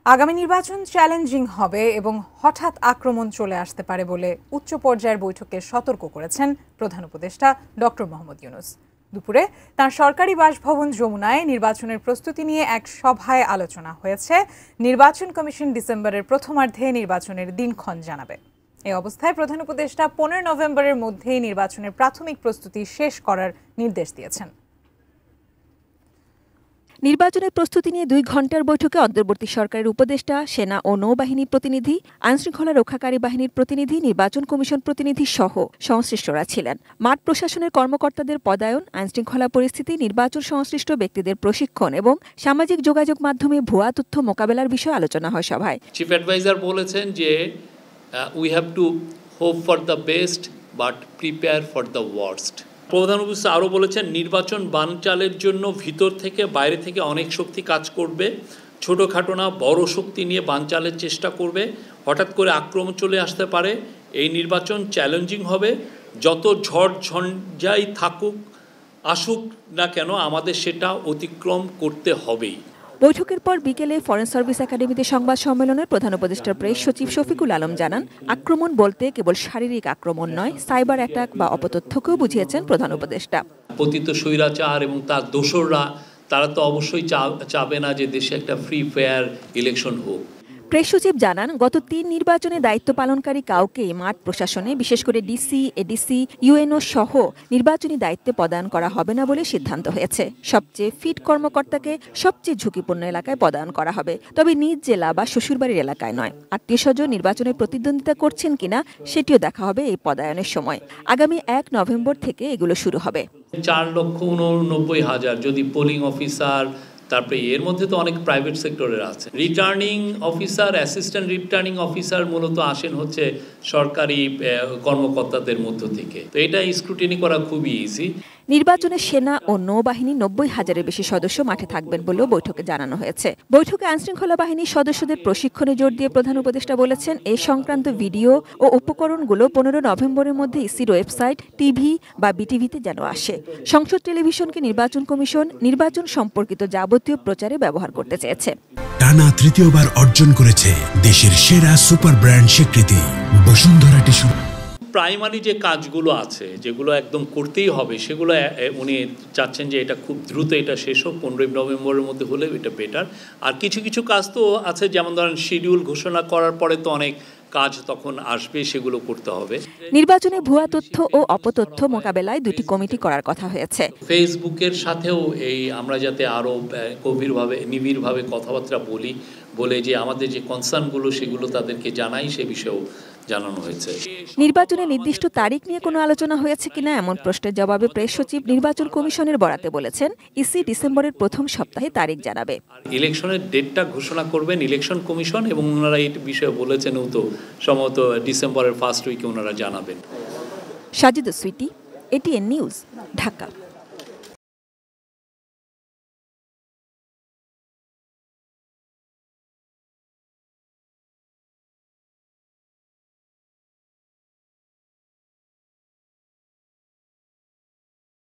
আগামী নির্বাচন চ্যালেঞ্জিং হবে এবং হঠাৎ আক্রমণ চলে আসতে পারে বলে উচ্চ পর্যায়ের বৈঠকে সতর্ক করেছেন প্রধান উপদেষ্টা ডক্টর মোহাম্মদ ইউনূস। দুপুরে তার সরকারি বাসভবন যমুনায় নির্বাচনের প্রস্তুতি নিয়ে এক সভায় আলোচনা হয়েছে। নির্বাচন কমিশন ডিসেম্বরের প্রথমার্ধে নির্বাচনের দিনক্ষণ জানাবে। এই অবস্থায় প্রধান উপদেষ্টা 15 নভেম্বরের মধ্যেই নির্বাচনের প্রাথমিক প্রস্তুতি শেষ করার নির্দেশ দিয়েছেন। নির্বাচনের প্রস্তুতি নিয়ে 2 ঘণ্টার বৈঠকে অন্তর্বর্তী সরকারের উপদেষ্টা, সেনা ও নৌবাহিনী প্রতিনিধি, আইনশৃঙ্খলা রক্ষাকারী বাহিনীর প্রতিনিধি, নির্বাচন কমিশন প্রতিনিধি সহ সংশ্লিষ্টরা ছিলেন। মাঠ প্রশাসনের কর্মকর্তাদের পদায়ন, আইনশৃঙ্খলা পরিস্থিতি, নির্বাচন সংশ্লিষ্ট ব্যক্তিদের প্রশিক্ষণ এবং সামাজিক যোগাযোগ মাধ্যমে ভুয়া তথ্য মোকাবেলার বিষয়ে আলোচনা হয় সভায়। চিফ অ্যাডভাইজার বলেছেন যে we have to hope for the best but prepare for the worst. প্রধান উপদেষ্টা আরও বলেছেন, নির্বাচন বানচালের জন্য ভিতর থেকে বাইরে থেকে অনেক শক্তি কাজ করবে। ছোটোখাটো না বড় শক্তি নিয়ে বানচালের চেষ্টা করবে। হঠাৎ করে আক্রমণ চলে আসতে পারে। এই নির্বাচন চ্যালেঞ্জিং হবে। যত ঝড় ঝঞ্ঝাই আসুক না কেন, আমাদের সেটা অতিক্রম করতে হবেই। বৈঠকের পর বিকেলে ফরেন সার্ভিস একাডেমিতে সংবাদ সম্মেলনে প্রধান উপদেষ্টার প্রেস সচিব শফিকুল আলম জানান, আক্রমণ বলতে কেবল শারীরিক আক্রমণ নয়, সাইবার অ্যাটাক বা অপতথ্যকেও বুঝিয়েছেন প্রধান উপদেষ্টা। পতিত স্বৈরাচার এবং তার দোসররা তারা তো অবশ্যই চাবে না যে দেশে একটা ফ্রি ফেয়ার ইলেকশন হোক। প্রেস সচিব জানান, গত 3 নির্বাচনে দায়িত্ব পালনকারী কাউকেই মাঠ প্রশাসনে, বিশেষ করে ডিসি, এডিসি, ইউএনও সহ নির্বাচনী দায়িত্বে পদায়ন করা হবে না বলে সিদ্ধান্ত হয়েছে। সবচেয়ে ফিট কর্মকর্তাকে সবচেয়ে ঝুঁকিপূর্ণ এলাকায় পদায়ন করা হবে, তবে নিজ জেলা বা শ্বশুরবাড়ির এলাকায় নয়। আত্মীয়স্বজন নির্বাচনে প্রতিদ্বন্দ্বিতা করছেন কিনা সেটিও দেখা হবে এই পদায়নের সময়। আগামী 1 নভেম্বর থেকে এগুলো শুরু হবে। 4,89,000 যদি পোলিং অফিসার, তারপরে এর মধ্যে তো অনেক প্রাইভেট সেক্টরের আছে। Returning officer, assistant returning officer মূলত আসেন হচ্ছে সরকারি কর্মকর্তাদের মধ্য থেকে। তো এটা স্ক্রুটিনি করা খুবই ইজি। নির্বাচনে সেনা ও নৌবাহিনী 90,000-এর বেশি সদস্য মাঠে থাকবেন বলেও বৈঠকে জানানো হয়েছে। বৈঠকে আইনশৃঙ্খলা বাহিনীর সদস্যদের প্রশিক্ষণে জোর দিয়ে প্রধান উপদেষ্টা বলেছেন, এই সংক্রান্ত ভিডিও ও উপকরণগুলো 15 নভেম্বরের মধ্যে ইসির ওয়েবসাইট, টিভি বা বিটিভিতে যেন আসে। সংসদ টেলিভিশনকে নির্বাচন কমিশন নির্বাচন সম্পর্কিত যাবতীয় প্রচারে ব্যবহার করতে চেয়েছে। টানা তৃতীয়বার অর্জন করেছে দেশের সেরা সুপার ব্র্যান্ড স্বীকৃতি বসুন্ধরা টিস্যু। প্রাইমারি যে কাজগুলো আছে, যেগুলো একদম করতেই হবে, সেগুলো উনি চাচ্ছেন যে এটা খুব দ্রুত এটা শেষ হোক। 15 নভেম্বরের মধ্যে হলে এটা বেটার। আর কিছু কিছু কাজ তো আছে, যেমন ধরেন শিডিউল ঘোষণা করার পরে তো অনেক কাজ তখন আসবে, সেগুলো করতে হবে। নির্বাচনে ভুয়া তথ্য ও অপতথ্য মোকাবেলায় 2টি কমিটি করার কথা হয়েছে। ফেসবুকের সাথেও আমরা যাতে আরও গভীরভাবে নিবিড়ভাবে কথাবার্তা বলে যে আমাদের যে কনসার্নগুলো সেগুলো তাদেরকে জানাই, সে বিষয়েও জানানো হয়েছে। নির্বাচনের নির্দিষ্ট তারিখ নিয়ে কোনো আলোচনা হয়েছে কিনা এমন প্রশ্নের জবাবে প্রেস সচিব নির্বাচন কমিশনের বরাতে বলেছেন, ইসি ডিসেম্বরের প্রথম সপ্তাহে তারিখ জানাবে। ইলেকশনের ডেটটা ঘোষণা করবেন ইলেকশন কমিশন, এবং ওনারা এই বিষয়ে বলেছেন তো সম্ভবত ডিসেম্বরের ফার্স্ট উইকে ওনারা জানাবেন। Sajida Sweety, ATN news, Dhaka.